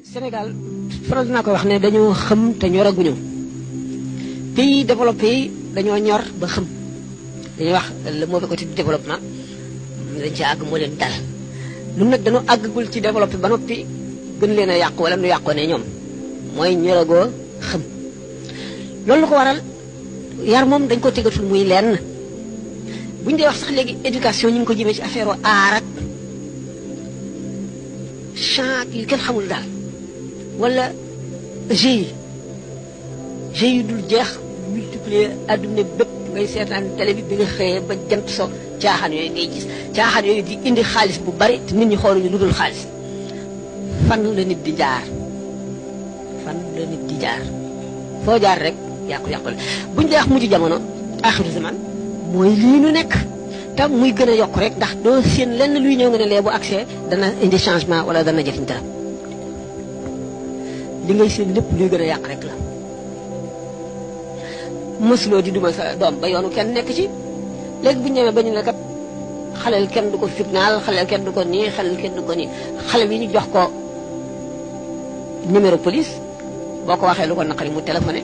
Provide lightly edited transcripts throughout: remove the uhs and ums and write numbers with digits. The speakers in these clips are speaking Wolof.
Sénégal faral dinaa ko wax ne dañoo xam te ñoraguñu pays développé yi dañoo ñor ba xam dañuy wax le mauvais côté du développement dañ ci àgg moo leen dal ñun nag dañoo àggagul ci développé ba noppi gën leen a yàqu wala nu yàqoo ne ñoom mooy ñoragoo xam loolu lu ko waral yar moom dañ ko tegatul muy lenn buñ dee wax sax léegi éducation ñu ngi ko jëmee ci affaire aar ak chant yu kenn xamul daal wala jeu yu dul jeex multiplier adduna bépp ngay seetaan télé bi nga xëyee ba jant so caaxaan yooyu ngay gis caaxaan yooyu di indi xaalis bu bari te nit ñi xooluñu lu dul xaalis fan la nit di jaar foo jaar rek yàqu-yàqu la buñ dee wax mujj jamono axiru zaman mooy lii nu nekk te muy gën a yokk rek ndax doo seen lenn luy ñëw nga ne lee bu accès dana indi changement wala dana jëriñ dara li ngay seen lépp luy gën a yàq rek la mësuloo di duma sa doom ba yoonu kenn nekk ci léegi bu ñu ñëwee ba ñu ne kat xaleel kenn du ko fitnaal xaleel kenn du ko nii xaleel kenn du ko nii xale bi ñu jox ko numéro police boo ko waxee lu ko naqari mu téléphoné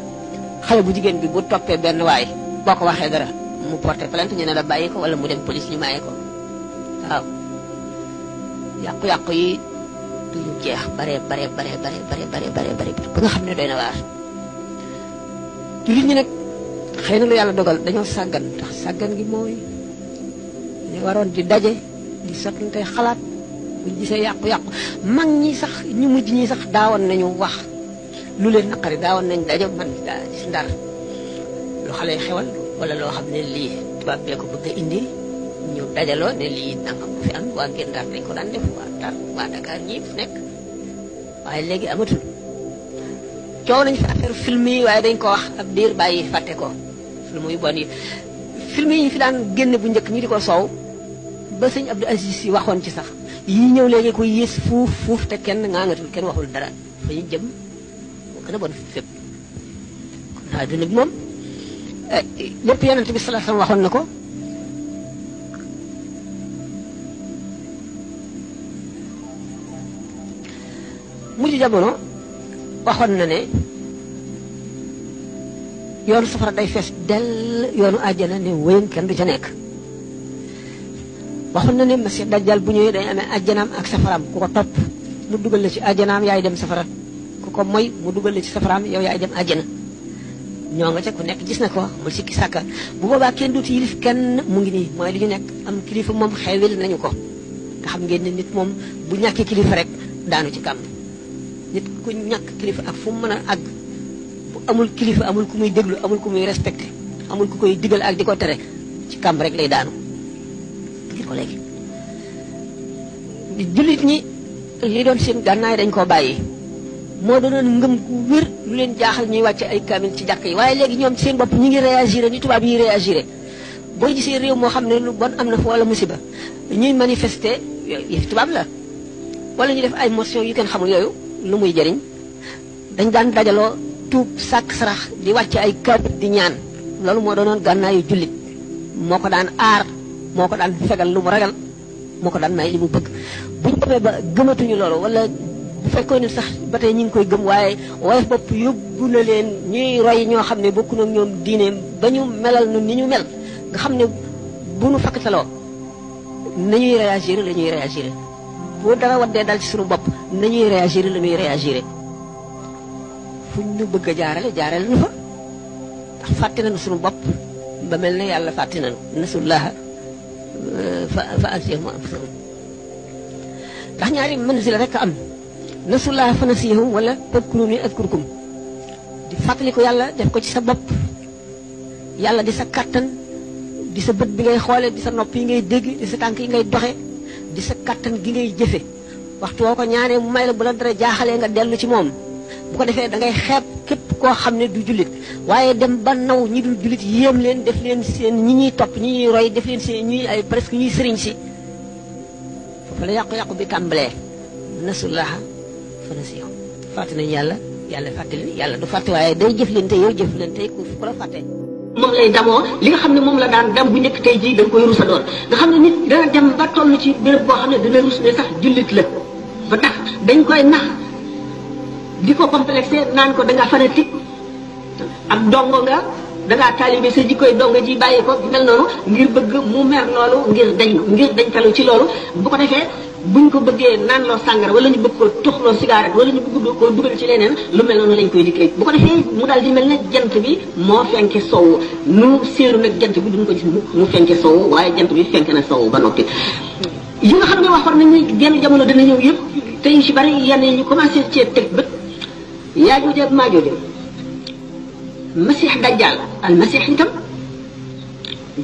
xale bu jigéen bi bu toppee benn waay boo ko waxee dara mu porté plainte ñu ne la bàyyi ko wala mu dem police ñu maye ko waaw yàqu-yàqu yi duñu jeex bare ba nga xam ne doy na waar jullit ñi nag xëy na lu yàlla dogal dañoo sàggan ndax sàggan gi mooy ñu waroon di daje di sottante xalaat buñ gisee yàqu-yàqu mag ñi sax ñu mujj ñi sax daawoon nañu wax lu leen naqari daawoon nañ daje man daa gis ndar lu xale yi xewal wala loo xam ne lii tubaab bee ko bëgg a indi ñu dajaloo ne lii nangam ko fi am waa Guet Ndar dañ ko daan def waa Ndar waa Dakar ñii fu nekk waaye léegi amatul coow nañ fi affaire film yi waaye dañ ko wax ab diir bàyyi fàtte ko film yu bon yi film yi ñu fi daan génne bu njëkk ñi di ko soow ba sëñ Abdou Aziz Sy waxoon ci sax yii ñëw léegi ko yées fuuf te kenn ngaangatul kenn waxul dara fa ñu jëm moo gën a bon fépp kon naa dina bi moom lépp yonent bi sallallahu alayhi wasallam waxoon na ko mujj jamono waxoon na ne yoonu safara day fees dell yoonu àjjana ne wéyam kenn du ca nekk waxoon na ne Masiix Dajjal bu ñëwee day amee àjjanaam ak safaraam ku ko topp mu dugal la ci àjjanaam yaay dem safara ku ko moy mu dugal la ci safaraam yow yaay dem àjjana ñoo nga ca ku nekk gis na ko mul sikki sàkka bu boobaa kenn duuti yilif kenn mu ngi nii mooy li ñu nekk am kilifa moom xewil nañu ko nga xam ngeen ne nit moom bu ñàkkee kilifa rek daanu ci kàmb nit ku ñàkk kilifa ak fu mu mën a àgg bu amul kilifa amul ku muy déglu amul ku muy respecté amul ku koy digal ak di ko tere ci kàmb rek lay daanu gis ko léegi jullit ñi li doon seen gànnaay dañ koo bàyyi moo doonoon ngëm ku wér lu leen jaaxal ñuy wàcce ay kaamil ci jàkk yi waaye léegi ñoom seen bopp ñi ngi réagir ni tubaab yi réagir boo gisee réew moo xam ne lu bon am na fa wala musiba ñuy manifester yëf tubaab la wala ñu def ay motion yu kenn xamul yooyu lu muy jëriñ dañ daan dajaloo tuub sàkk sarax di wàcce ay kaamil di ñaan loolu moo doonoon gànnaayu jullit moo ko daan aar moo ko daan fegal lu mu ragal moo ko daan may li mu bëgg bu ñu demee ba gëmatuñu loolu wala bu fekkoon ne sax ba tey ñu ngi koy gëm waaye woyof bopp yóbbu na leen ñuy roy ñoo xam ne bokku nag ñoom diine ba ñu melal nu ni ñu mel nga xam ne bu nu fakkataloo nañuy réagir la ñuy réagir boo dara waddee dal ci suñu bopp nañuy réagir la ñuy réagir fu ñu bëgg a jaarale nu fa ndax fàtte nañu suñu bopp ba mel ne yàlla fàtte nañu nasullaha fa ansiyahum anfusahum ndax ñaari manzila rek am nasullaha fa nasiyahum wala fadkuruni adkurkum di fàttaliku yàlla def ko ci sa bopp yàlla di sa kàttan di sa bët bi ngay xoole di sa nopp yi ngay dégg di sa tànk yi ngay doxe di sa kàttan gi ngay jëfe waxtu woo ko ñaanee mu may la bu la dara jaaxalee nga dellu ci moom bu ko defee da ngay xeeb képp koo xam ne du jullit waaye dem ba naw ñi dul jullit yéem leen def leen seen ñi ñuy topp ñi ñuy roy def leen seen ñuy ay presque ñuy sëriñ si foofu la yàqu-yàqu bi tàmbalee nasullaha fa nasiyahum fàtte nañu yàlla fàtte leen yàlla du fàtte waaye day jëflante yow jëflante ku la fàtte moom lay damoo li nga xam ne moom la daan dam bu njëkk tey jii da nga koy rusa doon nga xam ne nit dana dem ba toll ci béréb boo xam ne dana rus ne sax jullit la ba tax dañ koy nax di ko complexé naan ko da nga fanatique ak dongo nga da ngaa taalibe sa jikkoy dongo ji bàyyi ko mel noonu ngir bëgg mu mer loolu ngir dañ talu ci loolu bu ko defee buñ ko bëggee naan loo sàngara wala ñu bëgg ko tuxloo cigarette wala ñu bëgg ko dugal ci leneen lu mel noonu lañ koy dikkee bu ko defee mu daal di mel ne jant bi moo fenke sowu nu séeru nag jant bi duñ ko gis mu fenke sowu waaye jant bi fenke na sowu ba noppi yi nga xam ne waxoon nañ ne genn jamono dina ñëw yëpp te yu ci bari yenn yi ñu commencé cee teg bët Yaajuuj ak Maajuuj Masih Dajjal al Masih itam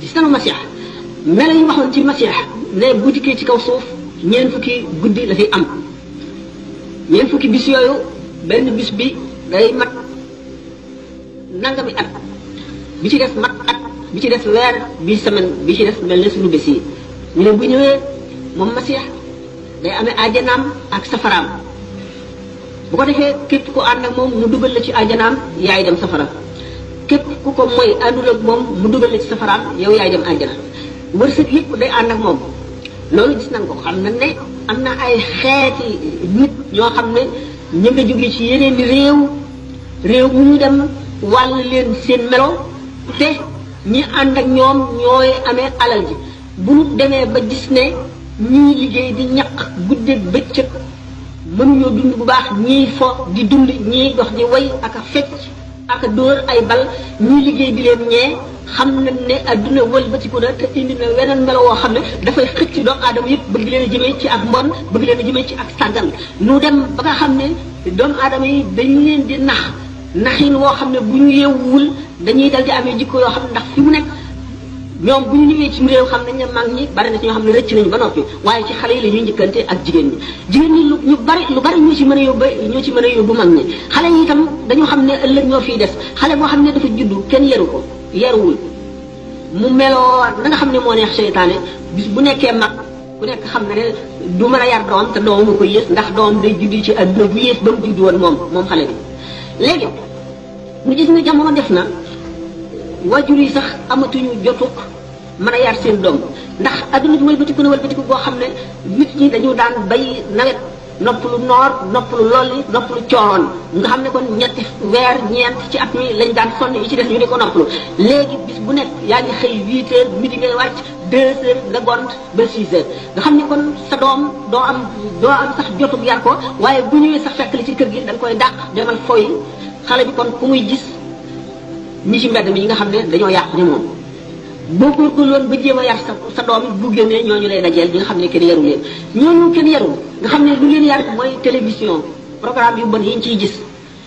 gis nañu Masih mel yi waxoon ci Masih ne bu dikkee ci kaw suuf ñeent fukki guddi la fi am ñeent fukki bis yooyu benn bis bi day mat nangami at bi ci des mat at bi ci des weer bi semaine bi ci des mel ne suñu bés yi ñu ne bu ñëwee moom Masih day amee ajanaam ak safaraam bu ko defee képp ku ànd ak moom mu dugal la ci ajanaam yaay dem safara képp ku ko mooy àndul ak moom mu dugal la ci safaraam yow yaay dem ajana wërsëg yëpp day ànd ak moom loolu gis nañ ko xam nañ ne am na ay xeeti nit ñoo xam ne ñu nga jóge ci yeneen réew mu ñu dem wàll leen seen melo te ñi ànd ak ñoom ñooy amee alal ji bu ñu demee ba gis ne ñii liggéey di ñaq guddeeg bëccëg mënuñoo dund bu baax ñii fo di dund ñii dox di way ak a fecc ak a dóor ay bal ñii liggéey di leen ñee xam nañ ne adduna wëlbatiku na te indi na weneen melo woo xam ne dafay xëcc doomu aadama yëpp bëgg leen a jëmee ci ak mbon bëgg leen a jëmee ci ak sàggan nu dem ba nga xam ne doomu aadama yi dañu leen di naxin woo xam ne bu ñu yeewul dañuy dal di amee jikko yoo xam ne ndax fi mu nekk ñoom bu ñu ñëwee ci réew xam nañ ne mag ñi bari na ci ñoo xam ne rëcc nañu ba noppi waaye ci xale yi la ñuy njëkkante ak jigéen ñi lu bari ñoo ci mën a yóbbu mag ñi xale yi itam dañu xam ne ëllëg ñoo fiy des xale boo xam ne dafa juddu kenn yaru ko yaruwul mu meloo na nga xam ne moo neex seytaane bis bu nekkee mag ku nekk xam ne ne du mën a yar doom te doom mu ko yées ndax doom day juddi ci adduna bu yées ba mu juddu woon moom xale bi léegi ñu gis ne jamono def na waajur yi sax amatuñu jotuk mën a yar seen doom ndax adduna bi wëlbatiku boo xam ne nit ñi dañu daan bay nawet noppalu noor noppalu lolli noppalu cooroon nga xam ne kon ñetti weer ñeent ci at mi lañ daan sonn yi ci def ñu di ko noppalu léegi bis bu nekk yaa ngi xëy 8 heures midi ngay wàcc 2 heures nga gont ba 6 heures nga xam ne kon sa doom doo am sax jotug yar ko waaye bu ñëwee sax fekk li ci kër gi dañ koy dàq demal foy xale bi kon ku muy gis ñi ci mbedd mi ñi nga xam ne dañoo yàq ni moom boo góorgóorloon ba jéem a yar sa doom bu génnee ñooñu lay dajeel ñi nga xam ne kenn yaru leen ñooñu kenn yarul nga xam ne lu leen yar mooy télévision programme yu bon yi ñu ciy gis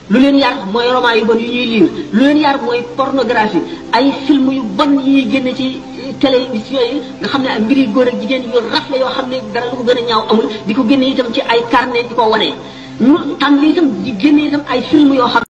lu leen yar mooy roman yu bon yu ñuy lire lu leen yar mooy pornographie ay film yu bon yi génn ci télévision yi nga xam ne ay mbiri góor ak jigéen yu rafle yoo xam ne dara lu ko gën a ñaaw amul di ko génne itam ci ay carnet di ko wane ñu tànn itam di génne itam ay film yoo xam